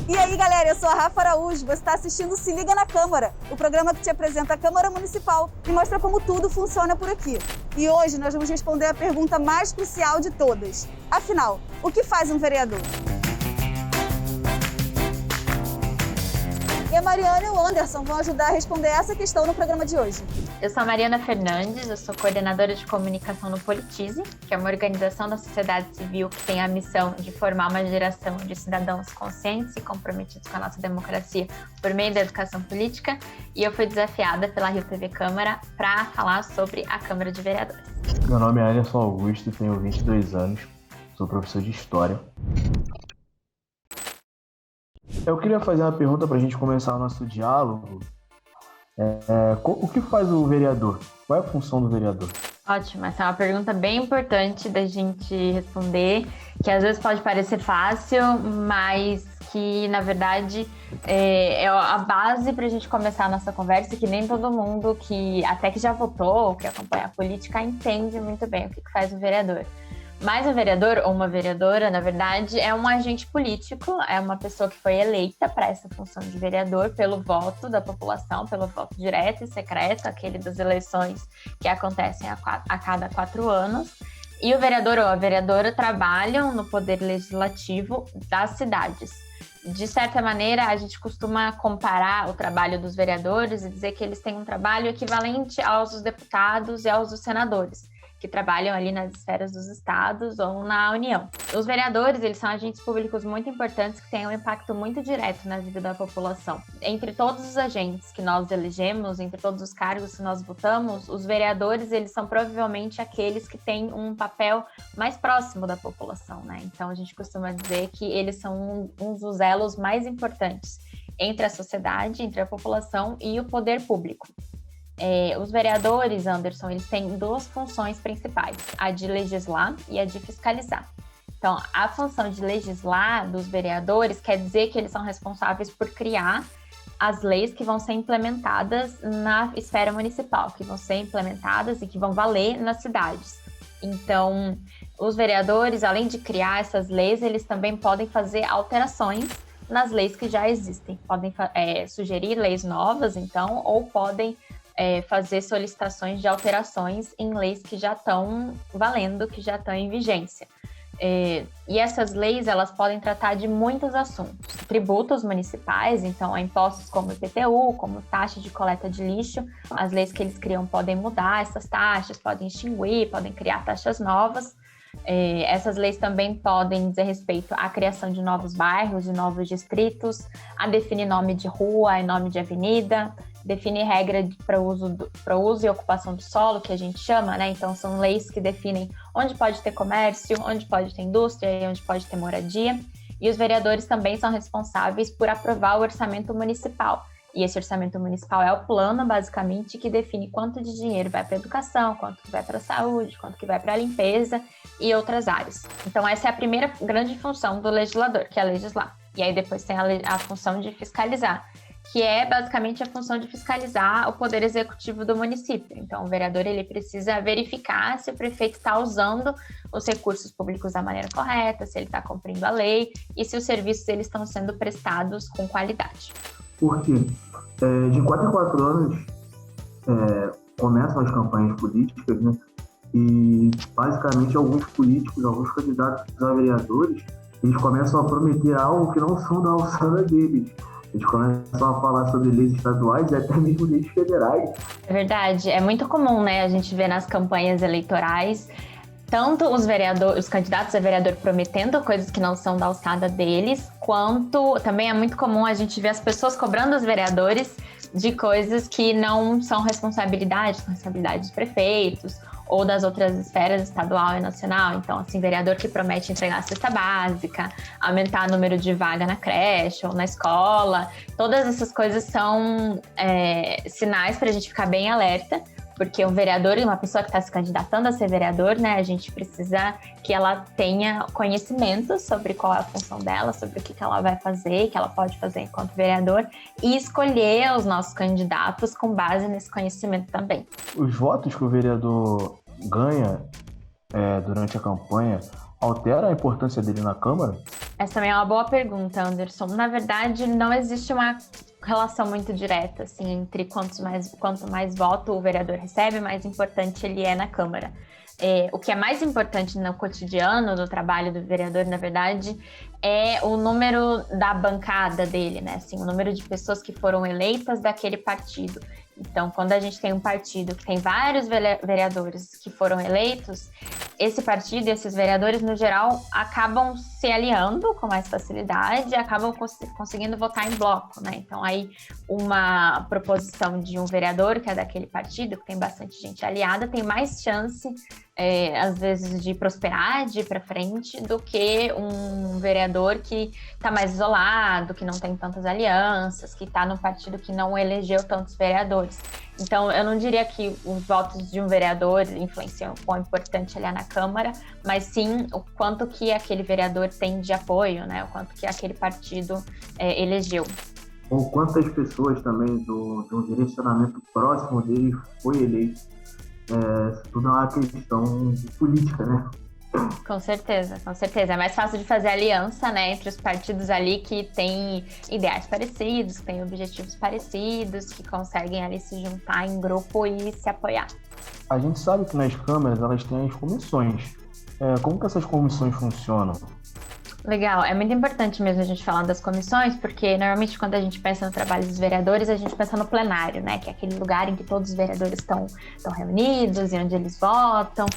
E aí, galera, eu sou a Rafa Araújo, você está assistindo Se Liga na Câmara, o programa que te apresenta a Câmara Municipal e mostra como tudo funciona por aqui. E hoje nós vamos responder a pergunta mais crucial de todas. Afinal, o que faz um vereador? E a Mariana e o Anderson vão ajudar a responder essa questão no programa de hoje. Eu sou a Mariana Fernandes, eu sou coordenadora de comunicação no Politize, que é uma organização da sociedade civil que tem a missão de formar uma geração de cidadãos conscientes e comprometidos com a nossa democracia por meio da educação política, e eu fui desafiada pela Rio TV Câmara para falar sobre a Câmara de Vereadores. Meu nome é Anderson Augusto, tenho 22 anos, sou professor de História. Eu queria fazer uma pergunta para a gente começar o nosso diálogo. O que faz o vereador? Qual é a função do vereador? Ótimo, essa é uma pergunta bem importante da gente responder, que às vezes pode parecer fácil, mas que, na verdade, é a base para a gente começar a nossa conversa, que nem todo mundo que até que já votou, que acompanha a política, entende muito bem o que faz o vereador. Mas um vereador ou uma vereadora, na verdade, é um agente político, é uma pessoa que foi eleita para essa função de vereador pelo voto da população, pelo voto direto e secreto, aquele das eleições que acontecem a cada 4 anos. E o vereador ou a vereadora trabalham no poder legislativo das cidades. De certa maneira, a gente costuma comparar o trabalho dos vereadores e dizer que eles têm um trabalho equivalente aos dos deputados e aos dos senadores, que trabalham ali nas esferas dos estados ou na União. Os vereadores, eles são agentes públicos muito importantes que têm um impacto muito direto na vida da população. Entre todos os agentes que nós elegemos, entre todos os cargos que nós votamos, os vereadores, eles são provavelmente aqueles que têm um papel mais próximo da população, né? Então, a gente costuma dizer que eles são uns dos elos mais importantes entre a sociedade, entre a população e o poder público. Os vereadores, Anderson, eles têm 2 funções principais, a de legislar e a de fiscalizar. Então, a função de legislar dos vereadores quer dizer que eles são responsáveis por criar as leis que vão ser implementadas na esfera municipal, que vão ser implementadas e que vão valer nas cidades. Então, os vereadores, além de criar essas leis, eles também podem fazer alterações nas leis que já existem. Podem sugerir leis novas, então, ou podem fazer solicitações de alterações em leis que já estão valendo, que já estão em vigência. E essas leis, elas podem tratar de muitos assuntos. Tributos municipais, então impostos como IPTU, como taxa de coleta de lixo. As leis que eles criam podem mudar essas taxas, podem extinguir, podem criar taxas novas. Essas leis também podem dizer respeito à criação de novos bairros, de novos distritos, a definir nome de rua e nome de avenida, definir regra para uso e ocupação do solo, que a gente chama, né? Então, são leis que definem onde pode ter comércio, onde pode ter indústria e onde pode ter moradia. E os vereadores também são responsáveis por aprovar o orçamento municipal. E esse orçamento municipal é o plano, basicamente, que define quanto de dinheiro vai para a educação, quanto que vai para a saúde, quanto que vai para a limpeza e outras áreas. Então, essa é a primeira grande função do legislador, que é legislar. E aí depois tem a função de fiscalizar, que é basicamente a função de fiscalizar o poder executivo do município. Então, o vereador, ele precisa verificar se o prefeito está usando os recursos públicos da maneira correta, se ele está cumprindo a lei e se os serviços eles estão sendo prestados com qualidade. Porque de 4 em 4 anos começam as campanhas políticas, né? E basicamente alguns políticos, alguns candidatos a vereadores, eles começam a prometer algo que não são da alçada deles. Eles começam a falar sobre leis estaduais e até mesmo leis federais. É verdade, é muito comum, né, a gente ver nas campanhas eleitorais tanto os candidatos a vereador prometendo coisas que não são da alçada deles, quanto também é muito comum a gente ver as pessoas cobrando os vereadores de coisas que não são responsabilidade dos prefeitos ou das outras esferas estadual e nacional. Então, assim, vereador que promete entregar a cesta básica, aumentar o número de vaga na creche ou na escola, todas essas coisas são sinais para a gente ficar bem alerta, porque um vereador e uma pessoa que está se candidatando a ser vereador, né, a gente precisa que ela tenha conhecimento sobre qual é a função dela, sobre o que ela vai fazer, o que ela pode fazer enquanto vereador, e escolher os nossos candidatos com base nesse conhecimento também. Os votos que o vereador ganha durante a campanha alteram a importância dele na Câmara? Essa também é uma boa pergunta, Anderson. Na verdade, não existe uma relação muito direta, assim, entre quanto mais voto o vereador recebe, mais importante ele é na Câmara. O que é mais importante no cotidiano do trabalho do vereador, na verdade, é o número da bancada dele, né? Assim, o número de pessoas que foram eleitas daquele partido. Então, quando a gente tem um partido que tem vários vereadores que foram eleitos, esse partido e esses vereadores, no geral, acabam se aliando com mais facilidade e acabam conseguindo votar em bloco, né? Então, aí, uma proposição de um vereador que é daquele partido, que tem bastante gente aliada, tem mais chance, às vezes, de prosperar, de ir para frente, do que um vereador que está mais isolado, que não tem tantas alianças, que está num partido que não elegeu tantos vereadores. Então, eu não diria que os votos de um vereador influenciam o quão importante ele é na Câmara, mas sim o quanto que aquele vereador tem de apoio, né? O quanto que aquele partido elegeu. Ou quantas pessoas também de um direcionamento próximo dele foi eleito. Isso tudo é uma questão de política, né? Com certeza. É mais fácil de fazer aliança, né, entre os partidos ali que têm ideais parecidos, que têm objetivos parecidos, que conseguem ali se juntar em grupo e se apoiar. A gente sabe que nas câmaras elas têm as comissões. Como que essas comissões funcionam? Legal, é muito importante mesmo a gente falar das comissões, porque normalmente quando a gente pensa no trabalho dos vereadores, a gente pensa no plenário, né? Que é aquele lugar em que todos os vereadores estão reunidos e onde eles votam.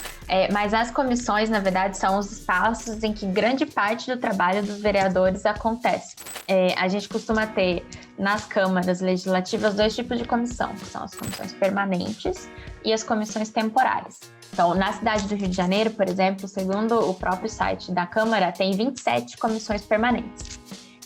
Mas as comissões, na verdade, são os espaços em que grande parte do trabalho dos vereadores acontece. A gente costuma ter nas câmaras legislativas 2 tipos de comissão, que são as comissões permanentes e as comissões temporárias. Então, na cidade do Rio de Janeiro, por exemplo, segundo o próprio site da Câmara, tem 27 comissões permanentes.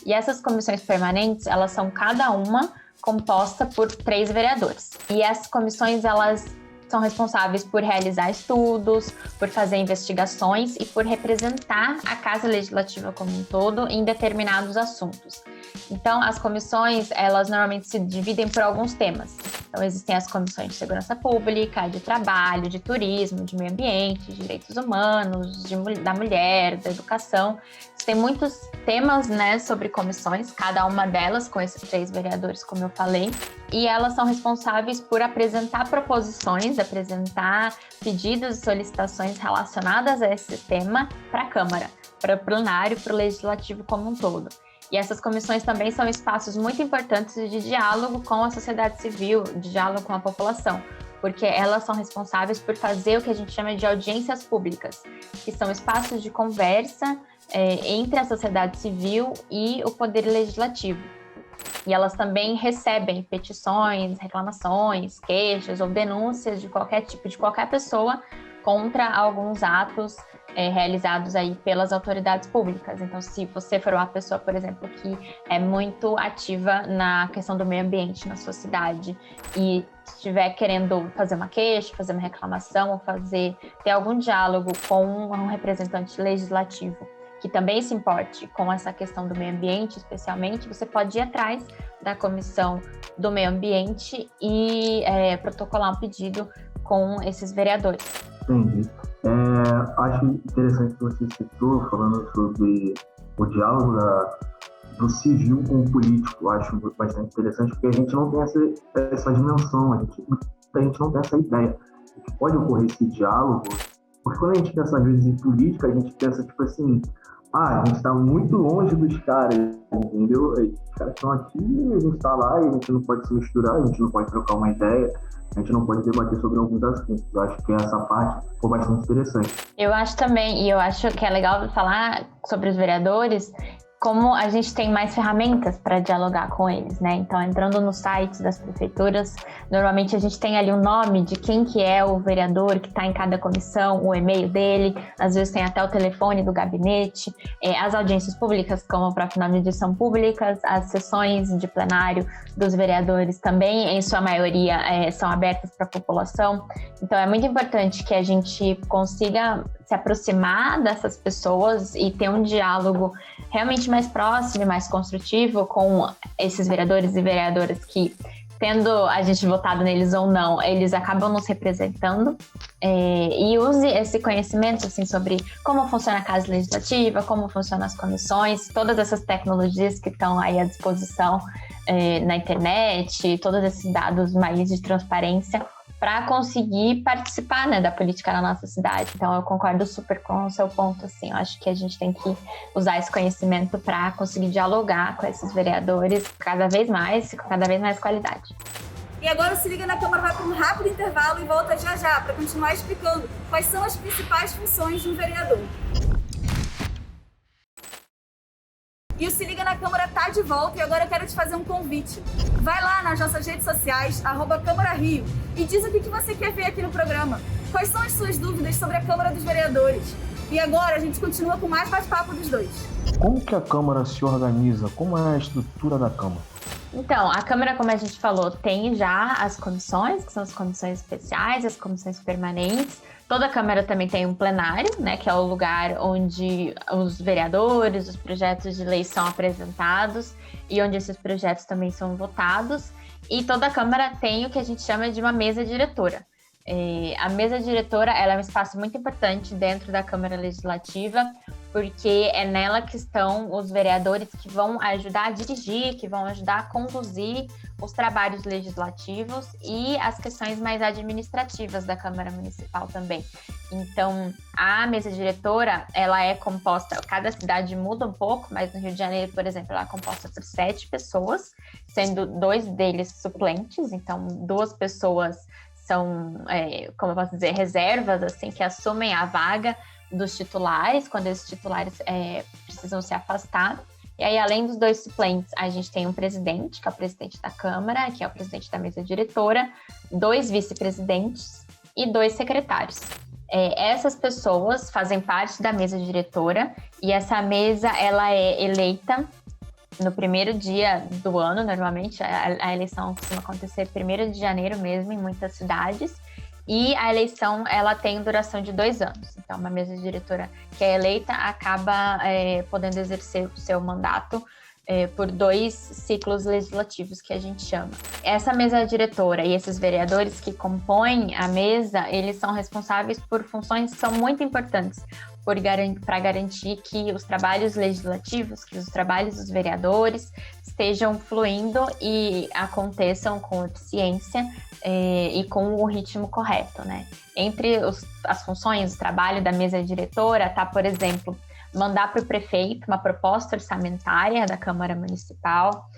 E essas comissões permanentes, elas são cada uma composta por 3 vereadores. E essas comissões, elas são responsáveis por realizar estudos, por fazer investigações e por representar a Casa Legislativa como um todo em determinados assuntos. Então, as comissões, elas normalmente se dividem por alguns temas. Então, existem as comissões de segurança pública, de trabalho, de turismo, de meio ambiente, de direitos humanos, da mulher, da educação. Tem muitos temas, né, sobre comissões, cada uma delas com esses 3 vereadores, como eu falei, e elas são responsáveis por apresentar proposições, apresentar pedidos e solicitações relacionadas a esse tema para a Câmara, para o plenário, para o Legislativo como um todo. E essas comissões também são espaços muito importantes de diálogo com a sociedade civil, de diálogo com a população, porque elas são responsáveis por fazer o que a gente chama de audiências públicas, que são espaços de conversa entre a sociedade civil e o poder legislativo. E elas também recebem petições, reclamações, queixas ou denúncias de qualquer tipo, de qualquer pessoa contra alguns atos realizados aí pelas autoridades públicas. Então, se você for uma pessoa, por exemplo, que é muito ativa na questão do meio ambiente na sua cidade e estiver querendo fazer uma queixa, fazer uma reclamação ou ter algum diálogo com um representante legislativo que também se importe com essa questão do meio ambiente, especialmente, você pode ir atrás da Comissão do Meio Ambiente e protocolar um pedido com esses vereadores. Entendi. Acho interessante que você citou, falando sobre o diálogo do civil com o político. Acho bastante interessante, porque a gente não tem essa dimensão, a gente não tem essa ideia de que pode ocorrer esse diálogo, porque quando a gente pensa, às vezes, em política, a gente pensa, tipo assim, a gente está muito longe dos caras, entendeu? Os caras estão aqui, a gente está lá e a gente não pode se misturar, a gente não pode trocar uma ideia, a gente não pode debater sobre alguns assuntos. Eu acho que essa parte ficou bastante interessante. Eu acho também, e eu acho que é legal falar sobre os vereadores, como a gente tem mais ferramentas para dialogar com eles, né? Então, entrando nos sites das prefeituras, normalmente a gente tem ali o nome de quem que é o vereador que está em cada comissão, o e-mail dele, às vezes tem até o telefone do gabinete, as audiências públicas, como o próprio nome diz, são públicas, as sessões de plenário dos vereadores também, em sua maioria, são abertas para a população. Então, é muito importante que a gente consiga se aproximar dessas pessoas e ter um diálogo realmente mais próximo e mais construtivo com esses vereadores e vereadoras que tendo a gente votado neles ou não, eles acabam nos representando, e use esse conhecimento assim, sobre como funciona a Casa Legislativa, como funcionam as comissões, todas essas tecnologias que estão aí à disposição na internet, todos esses dados mais de transparência, para conseguir participar, né, da política na nossa cidade. Então eu concordo super com o seu ponto, assim, eu acho que a gente tem que usar esse conhecimento para conseguir dialogar com esses vereadores cada vez mais, com cada vez mais qualidade. E agora o Se Liga na Câmara vai para um rápido intervalo e volta já para continuar explicando quais são as principais funções de um vereador. E o Se Liga na Câmara tá de volta e agora eu quero te fazer um convite. Vai lá nas nossas redes sociais, @CâmaraRio, e diz o que você quer ver aqui no programa. Quais são as suas dúvidas sobre a Câmara dos Vereadores? E agora a gente continua com mais bate-papo dos dois. Como que a Câmara se organiza? Como é a estrutura da Câmara? Então, a Câmara, como a gente falou, tem já as comissões, que são as comissões especiais, as comissões permanentes. Toda Câmara também tem um plenário, né, que é o lugar onde os vereadores, os projetos de lei são apresentados e onde esses projetos também são votados. E toda Câmara tem o que a gente chama de uma mesa diretora. A mesa diretora ela é um espaço muito importante dentro da Câmara Legislativa, porque é nela que estão os vereadores que vão ajudar a dirigir, que vão ajudar a conduzir os trabalhos legislativos e as questões mais administrativas da Câmara Municipal também. Então, a mesa diretora, ela é composta, cada cidade muda um pouco, mas no Rio de Janeiro, por exemplo, ela é composta por 7 pessoas, sendo 2 deles suplentes, então 2 pessoas são, como eu posso dizer, reservas, assim, que assumem a vaga dos titulares, quando esses titulares precisam se afastar. E aí, além dos 2 suplentes, a gente tem um presidente, que é o presidente da Câmara, que é o presidente da mesa diretora, 2 vice-presidentes e 2 secretários. Essas pessoas fazem parte da mesa diretora e essa mesa ela é eleita no primeiro dia do ano, normalmente. A eleição costuma acontecer 1º de janeiro mesmo, em muitas cidades. E a eleição, ela tem duração de 2 anos. Então, uma mesa diretora que é eleita acaba podendo exercer o seu mandato por 2 ciclos legislativos, que a gente chama. Essa mesa diretora e esses vereadores que compõem a mesa, eles são responsáveis por funções que são muito importantes para garantir que os trabalhos legislativos, que os trabalhos dos vereadores estejam fluindo e aconteçam com eficiência e com o ritmo correto, né? Entre as funções, o trabalho da mesa diretora está, por exemplo, mandar para o prefeito uma proposta orçamentária da Câmara Municipal,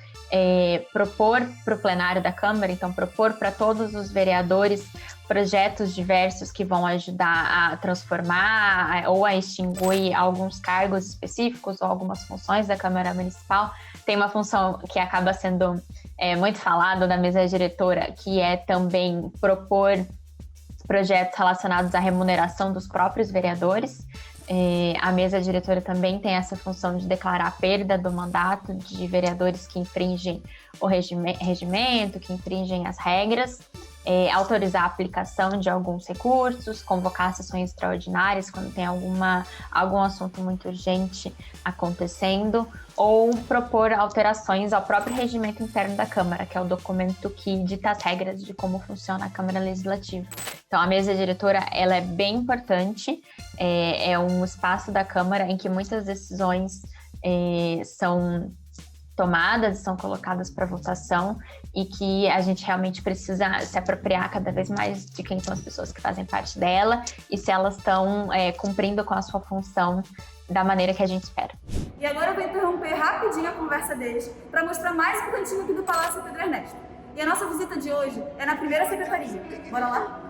propor para o plenário da Câmara, então propor para todos os vereadores projetos diversos que vão ajudar a transformar ou a extinguir alguns cargos específicos ou algumas funções da Câmara Municipal. Tem uma função que acaba sendo muito falada da mesa diretora, que é também propor projetos relacionados à remuneração dos próprios vereadores. A mesa diretora também tem essa função de declarar a perda do mandato de vereadores que infringem o regimento, que infringem as regras, autorizar a aplicação de alguns recursos, convocar sessões extraordinárias quando tem algum assunto muito urgente acontecendo, ou propor alterações ao próprio regimento interno da Câmara, que é o documento que dita as regras de como funciona a Câmara Legislativa. Então, a mesa diretora ela é bem importante, é um espaço da Câmara em que muitas decisões são tomadas, são colocadas para votação e que a gente realmente precisa se apropriar cada vez mais de quem são as pessoas que fazem parte dela e se elas estão cumprindo com a sua função da maneira que a gente espera. E agora eu vou interromper rapidinho a conversa deles para mostrar mais um cantinho aqui do Palácio Pedro Ernesto. E a nossa visita de hoje é na primeira secretaria. Bora lá?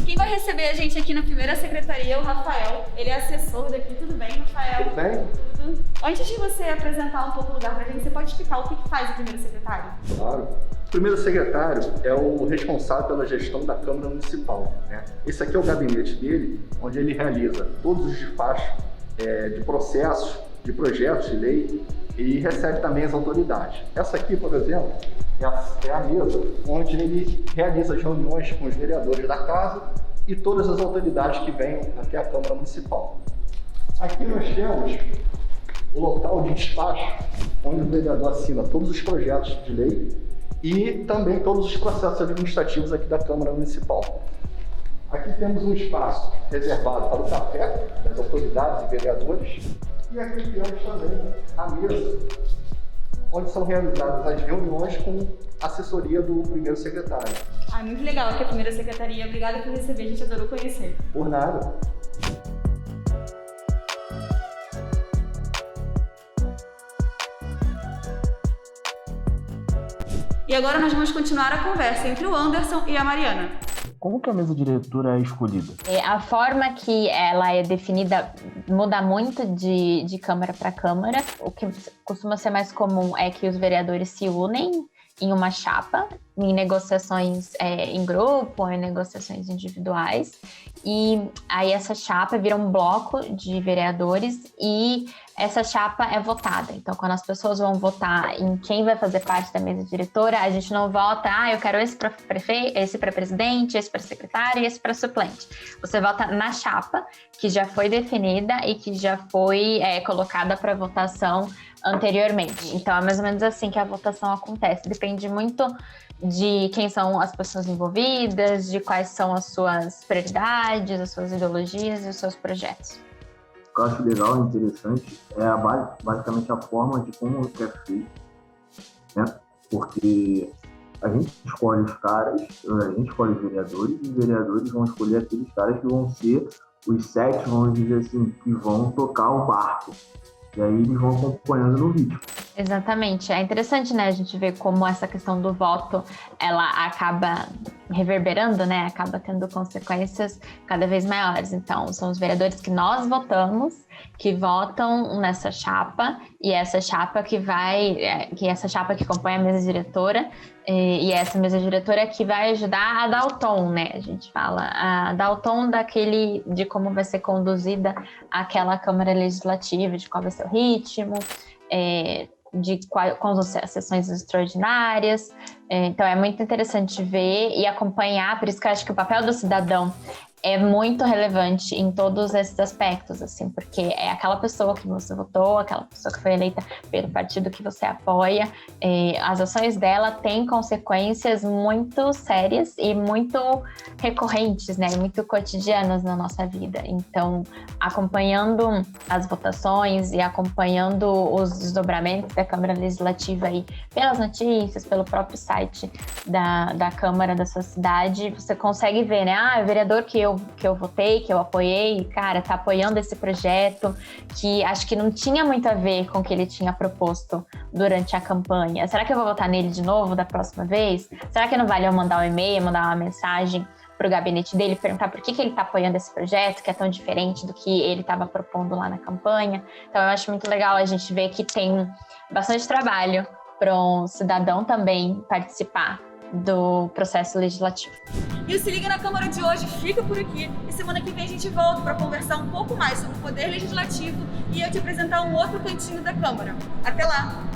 Quem vai receber a gente aqui na primeira secretaria é o Rafael. Ele é assessor daqui. Tudo bem, Rafael? Tudo bem? Tudo. Antes de você apresentar um pouco o lugar pra gente, você pode explicar o que faz o primeiro secretário? Claro. O primeiro secretário é o responsável pela gestão da Câmara Municipal, né? Esse aqui é o gabinete dele, onde ele realiza todos os despachos de processos, de projetos de lei e recebe também as autoridades. Essa aqui, por exemplo, é a mesa onde ele realiza as reuniões com os vereadores da casa e todas as autoridades que vêm até a Câmara Municipal. Aqui nós temos o local de despacho, onde o vereador assina todos os projetos de lei e também todos os processos administrativos aqui da Câmara Municipal. Aqui temos um espaço reservado para o café das autoridades e vereadores. E aqui temos também a mesa, onde são realizadas as reuniões com a assessoria do primeiro secretário. Muito legal aqui a primeira secretaria. Obrigada por receber, a gente adorou conhecer. Por nada. E agora nós vamos continuar a conversa entre o Anderson e a Mariana. Como que a mesa diretora é escolhida? A forma que ela é definida muda muito de Câmara para Câmara. O que costuma ser mais comum é que os vereadores se unem em uma chapa, em negociações em grupo ou em negociações individuais. E aí essa chapa vira um bloco de vereadores e essa chapa é votada. Então, quando as pessoas vão votar em quem vai fazer parte da mesa diretora, a gente não vota, eu quero esse para prefeito, esse para presidente, esse para secretário e esse para suplente. Você vota na chapa, que já foi definida e que já foi colocada para votação anteriormente. Então, é mais ou menos assim que a votação acontece. Depende muito de quem são as pessoas envolvidas, de quais são as suas prioridades, as suas ideologias e os seus projetos. O que eu acho legal e interessante é basicamente a forma de como é feito, né? Porque a gente escolhe os caras, a gente escolhe os vereadores, e os vereadores vão escolher aqueles caras que vão ser os 7, vamos dizer assim, que vão tocar o barco. E aí eles vão acompanhando no vídeo. Exatamente. É interessante, né, a gente ver como essa questão do voto, ela acaba reverberando, né, acaba tendo consequências cada vez maiores. Então, são os vereadores que nós votamos, que votam nessa chapa, e essa chapa que compõe a mesa diretora, e essa mesa diretora que vai ajudar a dar o tom, né, a gente fala, a dar o tom de como vai ser conduzida aquela Câmara Legislativa, de qual vai ser o ritmo, com as sessões extraordinárias. Então é muito interessante ver e acompanhar, por isso que eu acho que o papel do cidadão é muito relevante em todos esses aspectos, assim, porque é aquela pessoa que você votou, aquela pessoa que foi eleita pelo partido que você apoia, as ações dela têm consequências muito sérias e muito recorrentes, né, muito cotidianas na nossa vida. Então, acompanhando as votações e acompanhando os desdobramentos da Câmara Legislativa aí, pelas notícias, pelo próprio site da Câmara da sua cidade, você consegue ver, né, o vereador que eu votei, que eu apoiei, cara, tá apoiando esse projeto que acho que não tinha muito a ver com o que ele tinha proposto durante a campanha. Será que eu vou votar nele de novo da próxima vez? Será que não vale eu mandar um e-mail, mandar uma mensagem pro gabinete dele, perguntar por que ele tá apoiando esse projeto, que é tão diferente do que ele estava propondo lá na campanha? Então eu acho muito legal a gente ver que tem bastante trabalho para um cidadão também participar do processo legislativo. E o Se Liga na Câmara de hoje fica por aqui. E semana que vem a gente volta para conversar um pouco mais sobre o poder legislativo e eu te apresentar um outro cantinho da Câmara. Até lá!